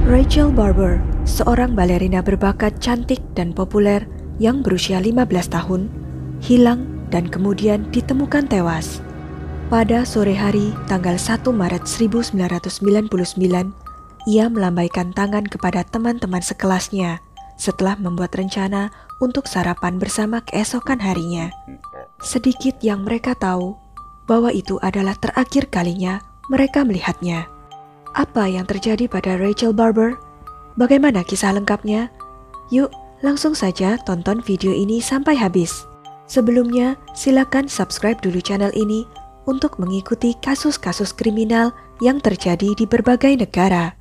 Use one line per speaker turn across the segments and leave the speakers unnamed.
Rachel Barber, seorang balerina berbakat cantik dan populer yang berusia 15 tahun, hilang dan kemudian ditemukan tewas. Pada sore hari tanggal 1 Maret 1999, ia melambaikan tangan kepada teman-teman sekelasnya setelah membuat rencana untuk sarapan bersama keesokan harinya. Sedikit yang mereka tahu bahwa itu adalah terakhir kalinya mereka melihatnya. Apa yang terjadi pada Rachel Barber? Bagaimana kisah lengkapnya? Yuk, langsung saja tonton video ini sampai habis. Sebelumnya, silakan subscribe dulu channel ini untuk mengikuti kasus-kasus kriminal yang terjadi di berbagai negara.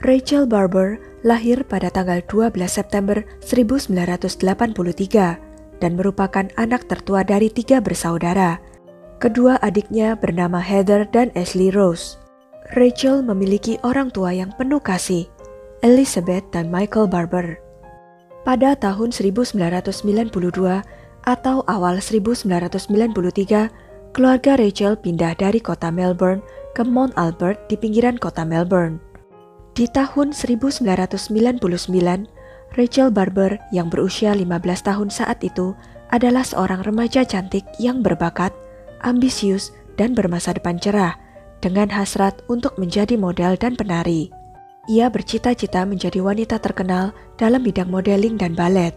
Rachel Barber lahir pada tanggal 12 September 1983 dan merupakan anak tertua dari 3 bersaudara. Kedua adiknya bernama Heather dan Ashley Rose. Rachel memiliki orang tua yang penuh kasih, Elizabeth dan Michael Barber. Pada tahun 1992 atau awal 1993, keluarga Rachel pindah dari kota Melbourne ke Mount Albert di pinggiran kota Melbourne. Di tahun 1999, Rachel Barber yang berusia 15 tahun saat itu adalah seorang remaja cantik yang berbakat, ambisius, dan bermasa depan cerah, dengan hasrat untuk menjadi model dan penari. Ia bercita-cita menjadi wanita terkenal dalam bidang modeling dan balet.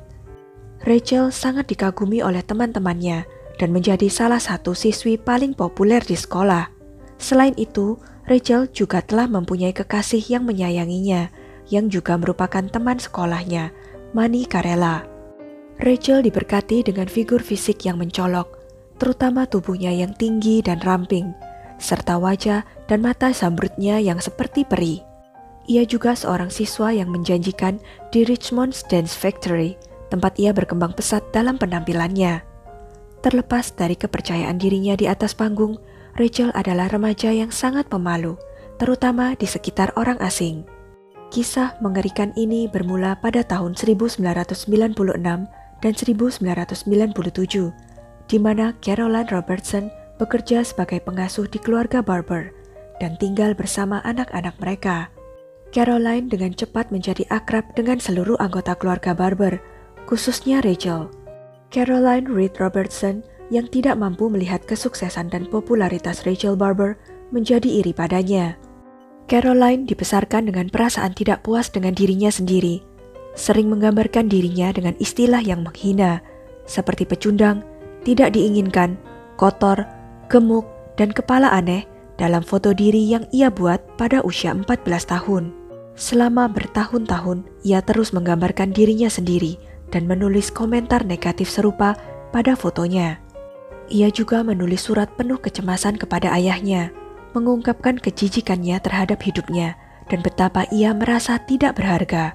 Rachel sangat dikagumi oleh teman-temannya dan menjadi salah satu siswi paling populer di sekolah. Selain itu, Rachel juga telah mempunyai kekasih yang menyayanginya, yang juga merupakan teman sekolahnya, Manny Carella. Rachel diberkati dengan figur fisik yang mencolok, terutama tubuhnya yang tinggi dan ramping, serta wajah dan mata zamrudnya yang seperti peri. Ia juga seorang siswa yang menjanjikan di Richmond's Dance Factory, tempat ia berkembang pesat dalam penampilannya. Terlepas dari kepercayaan dirinya di atas panggung, Rachel adalah remaja yang sangat pemalu, terutama di sekitar orang asing. Kisah mengerikan ini bermula pada tahun 1996 dan 1997, di mana Caroline Robertson bekerja sebagai pengasuh di keluarga Barber dan tinggal bersama anak-anak mereka. Caroline dengan cepat menjadi akrab dengan seluruh anggota keluarga Barber, khususnya Rachel. Caroline Reed Robertson yang tidak mampu melihat kesuksesan dan popularitas Rachel Barber menjadi iri padanya. Caroline dibesarkan dengan perasaan tidak puas dengan dirinya sendiri, sering menggambarkan dirinya dengan istilah yang menghina, seperti pecundang, tidak diinginkan, kotor, gemuk, dan kepala aneh dalam foto diri yang ia buat pada usia 14 tahun. Selama bertahun-tahun, ia terus menggambarkan dirinya sendiri dan menulis komentar negatif serupa pada fotonya. Ia juga menulis surat penuh kecemasan kepada ayahnya, mengungkapkan kejijikannya terhadap hidupnya dan betapa ia merasa tidak berharga.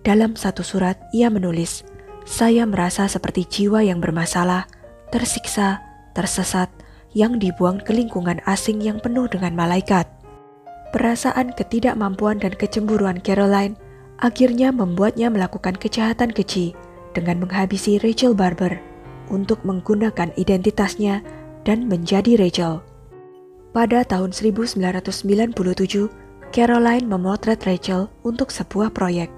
Dalam satu surat, ia menulis, "Saya merasa seperti jiwa yang bermasalah, tersiksa, tersesat, yang dibuang ke lingkungan asing yang penuh dengan malaikat." Perasaan ketidakmampuan dan kecemburuan Caroline akhirnya membuatnya melakukan kejahatan keji dengan menghabisi Rachel Barber untuk menggunakan identitasnya dan menjadi Rachel. Pada tahun 1997, Caroline memotret Rachel untuk sebuah proyek.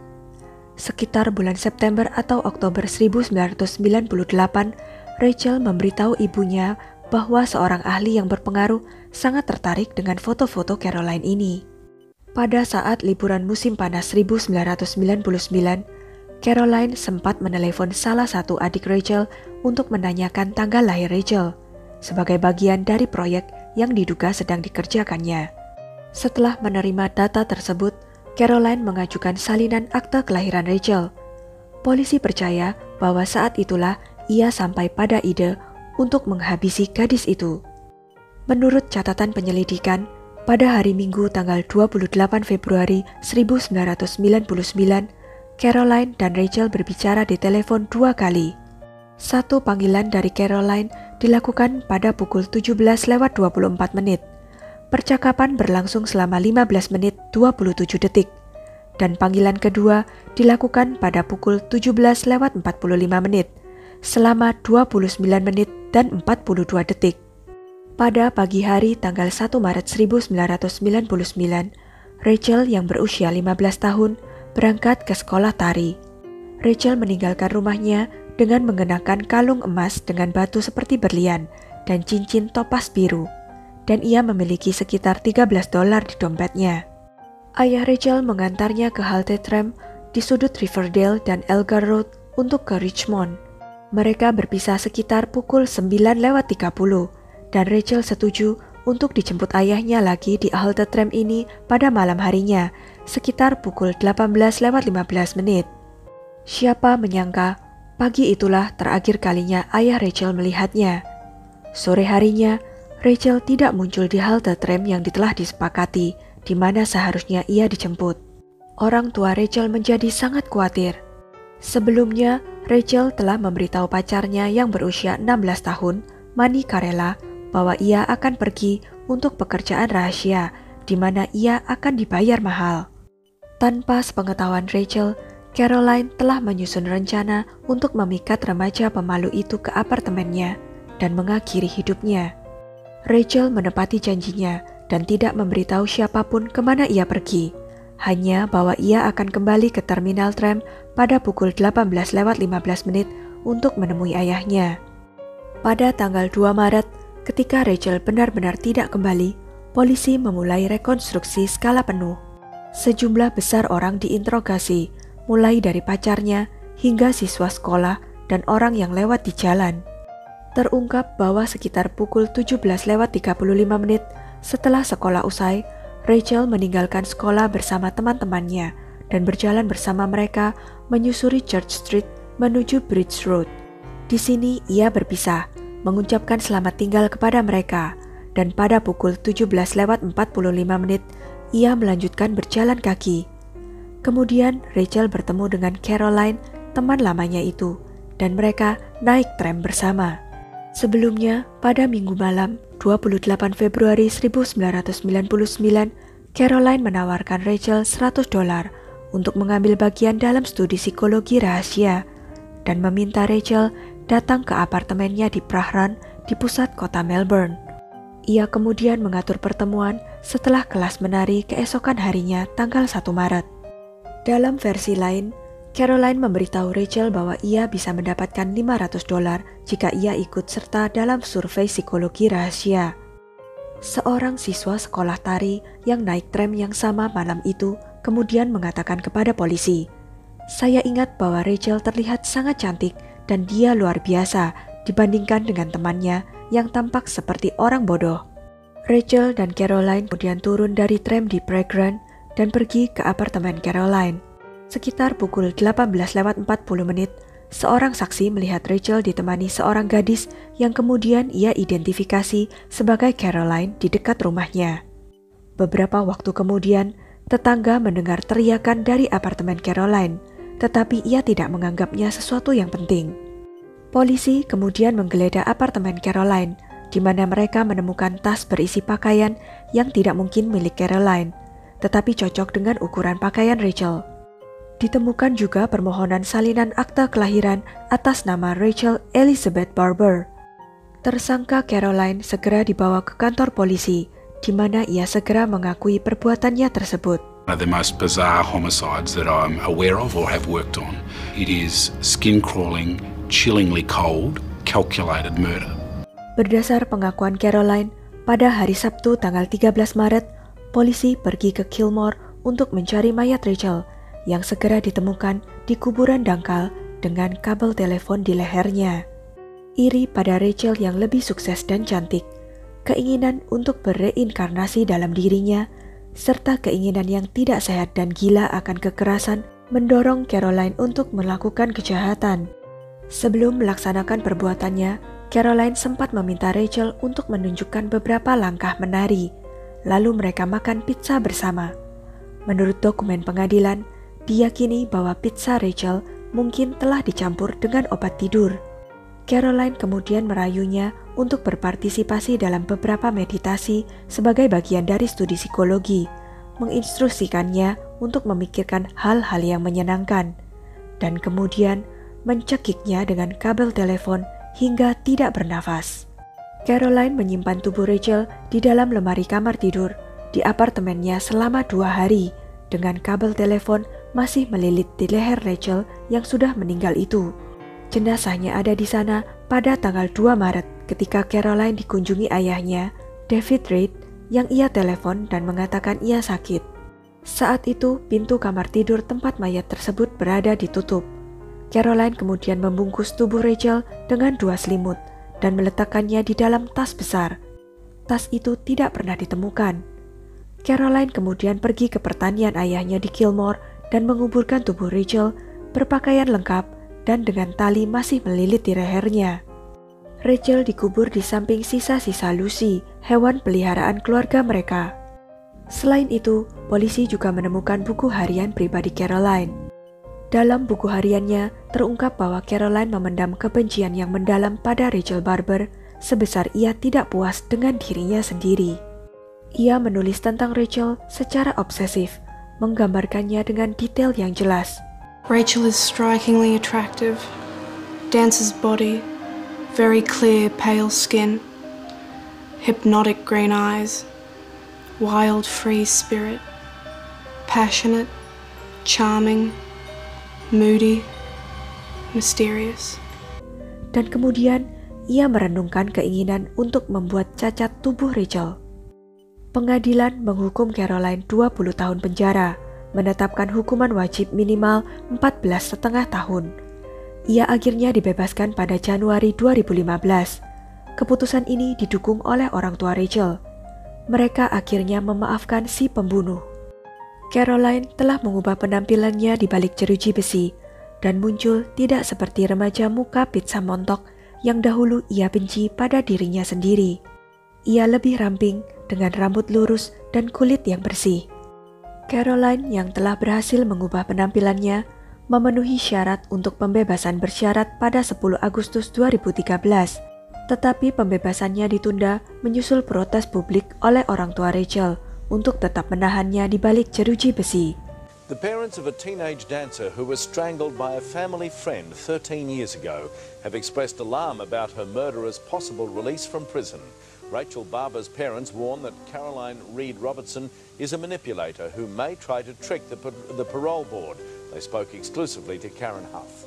Sekitar bulan September atau Oktober 1998, Rachel memberitahu ibunya bahwa seorang ahli yang berpengaruh sangat tertarik dengan foto-foto Caroline ini. Pada saat liburan musim panas 1999, Caroline sempat menelepon salah satu adik Rachel untuk menanyakan tanggal lahir Rachel, sebagai bagian dari proyek yang diduga sedang dikerjakannya. Setelah menerima data tersebut, Caroline mengajukan salinan akta kelahiran Rachel. Polisi percaya bahwa saat itulah ia sampai pada ide untuk menghabisi gadis itu. Menurut catatan penyelidikan, pada hari Minggu tanggal 28 Februari 1999, Caroline dan Rachel berbicara di telepon 2 kali. Satu panggilan dari Caroline dilakukan pada pukul 17:24 menit. Percakapan berlangsung selama 15 menit 27 detik. Dan panggilan kedua dilakukan pada pukul 17:45 menit. Selama 29 menit dan 42 detik. Pada pagi hari tanggal 1 Maret 1999, Rachel yang berusia 15 tahun berangkat ke sekolah tari. Rachel meninggalkan rumahnya dengan mengenakan kalung emas dengan batu seperti berlian dan cincin topas biru, dan ia memiliki sekitar $13 di dompetnya. Ayah Rachel mengantarnya ke halte tram di sudut Riverdale dan Elgar Road untuk ke Richmond. Mereka berpisah sekitar pukul 9:30 dan Rachel setuju untuk dijemput ayahnya lagi di halte tram ini pada malam harinya sekitar pukul 18:15. Siapa menyangka pagi itulah terakhir kalinya ayah Rachel melihatnya. Sore harinya, Rachel tidak muncul di halte tram yang telah disepakati di mana seharusnya ia dijemput. Orang tua Rachel menjadi sangat khawatir. Sebelumnya, Rachel telah memberitahu pacarnya yang berusia 16 tahun, Manny Carella, bahwa ia akan pergi untuk pekerjaan rahasia di mana ia akan dibayar mahal. Tanpa sepengetahuan Rachel, Caroline telah menyusun rencana untuk memikat remaja pemalu itu ke apartemennya dan mengakhiri hidupnya. Rachel menepati janjinya dan tidak memberitahu siapapun kemana ia pergi, hanya bahwa ia akan kembali ke terminal tram pada pukul 18:15 untuk menemui ayahnya. Pada tanggal 2 Maret, ketika Rachel benar-benar tidak kembali, polisi memulai rekonstruksi skala penuh. Sejumlah besar orang diinterogasi, mulai dari pacarnya hingga siswa sekolah dan orang yang lewat di jalan. Terungkap bahwa sekitar pukul 17:35 setelah sekolah usai, Rachel meninggalkan sekolah bersama teman-temannya dan berjalan bersama mereka menyusuri Church Street menuju Bridge Road. Di sini ia berpisah, mengucapkan selamat tinggal kepada mereka, dan pada pukul 17:45 ia melanjutkan berjalan kaki. Kemudian Rachel bertemu dengan Caroline, teman lamanya itu, dan mereka naik tram bersama. Sebelumnya, pada Minggu malam, 28 Februari 1999, Caroline menawarkan Rachel $100 untuk mengambil bagian dalam studi psikologi rahasia dan meminta Rachel datang ke apartemennya di Prahran di pusat kota Melbourne. Ia kemudian mengatur pertemuan setelah kelas menari keesokan harinya tanggal 1 Maret. Dalam versi lain, Caroline memberitahu Rachel bahwa ia bisa mendapatkan $500 jika ia ikut serta dalam survei psikologi rahasia. Seorang siswa sekolah tari yang naik tram yang sama malam itu kemudian mengatakan kepada polisi, "Saya ingat bahwa Rachel terlihat sangat cantik dan dia luar biasa dibandingkan dengan temannya yang tampak seperti orang bodoh." Rachel dan Caroline kemudian turun dari tram di Prahran dan pergi ke apartemen Caroline. Sekitar pukul 18:40, seorang saksi melihat Rachel ditemani seorang gadis yang kemudian ia identifikasi sebagai Caroline di dekat rumahnya. Beberapa waktu kemudian, tetangga mendengar teriakan dari apartemen Caroline, tetapi ia tidak menganggapnya sesuatu yang penting. Polisi kemudian menggeledah apartemen Caroline, di mana mereka menemukan tas berisi pakaian yang tidak mungkin milik Caroline, tetapi cocok dengan ukuran pakaian Rachel. Ditemukan juga permohonan salinan akta kelahiran atas nama Rachel Elizabeth Barber. Tersangka Caroline segera dibawa ke kantor polisi, di mana ia segera mengakui perbuatannya tersebut.
One of the most bizarre homicides that I'm aware of or have worked on. It is skin-crawling, chillingly cold, calculated murder.
Berdasar pengakuan Caroline, pada hari Sabtu tanggal 13 Maret, polisi pergi ke Kilmore untuk mencari mayat Rachel, yang segera ditemukan di kuburan dangkal dengan kabel telepon di lehernya. Iri pada Rachel yang lebih sukses dan cantik, keinginan untuk bereinkarnasi dalam dirinya, serta keinginan yang tidak sehat dan gila akan kekerasan mendorong Caroline untuk melakukan kejahatan. Sebelum melaksanakan perbuatannya, Caroline sempat meminta Rachel untuk menunjukkan beberapa langkah menari, lalu mereka makan pizza bersama. Menurut dokumen pengadilan, diyakini bahwa pizza Rachel mungkin telah dicampur dengan obat tidur. Caroline kemudian merayunya untuk berpartisipasi dalam beberapa meditasi sebagai bagian dari studi psikologi, menginstruksikannya untuk memikirkan hal-hal yang menyenangkan, dan kemudian mencekiknya dengan kabel telepon hingga tidak bernafas. Caroline menyimpan tubuh Rachel di dalam lemari kamar tidur di apartemennya selama 2 hari dengan kabel telepon masih melilit di leher Rachel yang sudah meninggal itu. Jenazahnya ada di sana pada tanggal 2 Maret ketika Caroline dikunjungi ayahnya, David Reid, yang ia telepon dan mengatakan ia sakit. Saat itu, pintu kamar tidur tempat mayat tersebut berada ditutup. Caroline kemudian membungkus tubuh Rachel dengan 2 selimut dan meletakkannya di dalam tas besar. Tas itu tidak pernah ditemukan. Caroline kemudian pergi ke pertanian ayahnya di Kilmore dan menguburkan tubuh Rachel berpakaian lengkap dan dengan tali masih melilit di lehernya. Rachel dikubur di samping sisa-sisa Lucy, hewan peliharaan keluarga mereka. Selain itu, polisi juga menemukan buku harian pribadi Caroline. Dalam buku hariannya, terungkap bahwa Caroline memendam kebencian yang mendalam pada Rachel Barber sebesar ia tidak puas dengan dirinya sendiri. Ia menulis tentang Rachel secara obsesif, menggambarkannya dengan detail yang jelas.
Rachel is strikingly attractive. Dancer's body, very clear pale skin, hypnotic green eyes, wild free spirit, passionate, charming, moody, mysterious.
Dan kemudian ia merenungkan keinginan untuk membuat cacat tubuh Rachel. Pengadilan menghukum Caroline 20 tahun penjara, menetapkan hukuman wajib minimal 14,5 tahun. Ia akhirnya dibebaskan pada Januari 2015. Keputusan ini didukung oleh orang tua Rachel. Mereka akhirnya memaafkan si pembunuh. Caroline telah mengubah penampilannya di balik jeruji besi dan muncul tidak seperti remaja muka pizza montok yang dahulu ia benci pada dirinya sendiri. Ia lebih ramping dengan rambut lurus dan kulit yang bersih. Caroline yang telah berhasil mengubah penampilannya memenuhi syarat untuk pembebasan bersyarat pada 10 Agustus 2013. Tetapi pembebasannya ditunda menyusul protes publik oleh orang tua Rachel untuk tetap menahannya di balik jeruji besi.
The parents of a teenage dancer who was strangled by a family friend 13 years ago have expressed alarm about her murderer's possible release from prison. Rachel Barber's parents warn that Caroline Reid Robertson is a manipulator who may try to trick the parole board. They spoke exclusively to Karen Huff.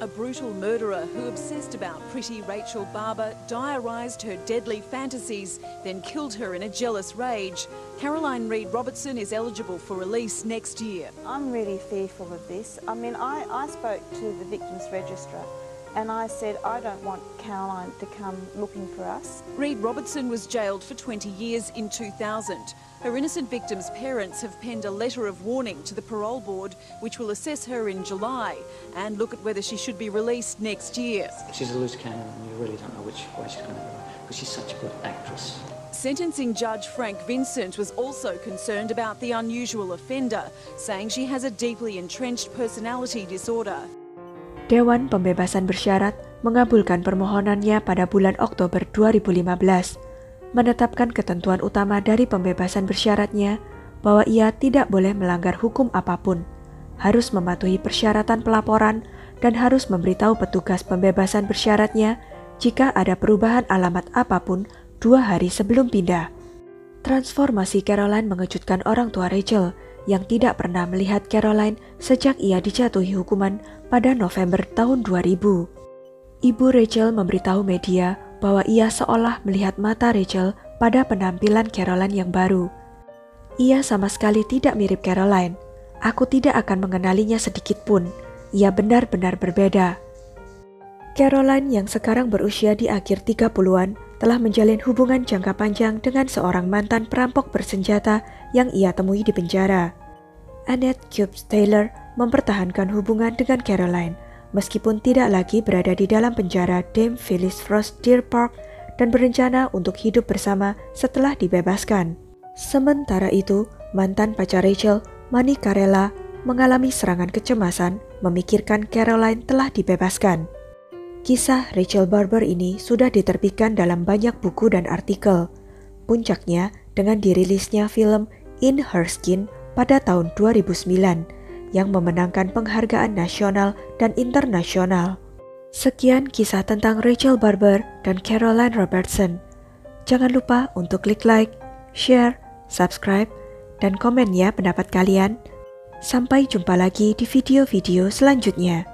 A brutal murderer who obsessed about pretty Rachel Barber diarised her deadly fantasies, then killed her in a jealous rage. Caroline Reid Robertson is eligible for release next year.
I'm really fearful of this. I mean, I spoke to the victims registrar and I said I don't want Caroline to come looking for us.
Reid Robertson was jailed for 20 years in 2000. Her innocent victims' parents have penned a letter of warning to the parole board, which will assess her in July and look at whether she should be released next year.
She's a loose cannon and you really don't know which way she's going to go because she's such a good actress.
Sentencing Judge Frank Vincent was also concerned about the unusual offender, saying she has a deeply entrenched personality disorder.
Dewan Pembebasan Bersyarat mengabulkan permohonannya pada bulan Oktober 2015, menetapkan ketentuan utama dari pembebasan bersyaratnya bahwa ia tidak boleh melanggar hukum apapun, harus mematuhi persyaratan pelaporan, dan harus memberitahu petugas pembebasan bersyaratnya jika ada perubahan alamat apapun 2 hari sebelum pindah. Transformasi Caroline mengejutkan orang tua Rachel yang tidak pernah melihat Caroline sejak ia dijatuhi hukuman pada November tahun 2000. Ibu Rachel memberitahu media bahwa ia seolah melihat mata Rachel pada penampilan Caroline yang baru. Ia sama sekali tidak mirip Caroline. Aku tidak akan mengenalinya sedikit pun. Ia benar-benar berbeda. Caroline yang sekarang berusia di akhir 30-an telah menjalin hubungan jangka panjang dengan seorang mantan perampok bersenjata yang ia temui di penjara. Annette Cubes Taylor mempertahankan hubungan dengan Caroline meskipun tidak lagi berada di dalam penjara Dame Phyllis Frost Deer Park dan berencana untuk hidup bersama setelah dibebaskan. Sementara itu, mantan pacar Rachel, Manny Carella, mengalami serangan kecemasan memikirkan Caroline telah dibebaskan. Kisah Rachel Barber ini sudah diterbitkan dalam banyak buku dan artikel. Puncaknya dengan dirilisnya film In Her Skin pada tahun 2009 yang memenangkan penghargaan nasional dan internasional. Sekian kisah tentang Rachel Barber dan Caroline Robertson. Jangan lupa untuk klik like, share, subscribe, dan komen ya pendapat kalian. Sampai jumpa lagi di video-video selanjutnya.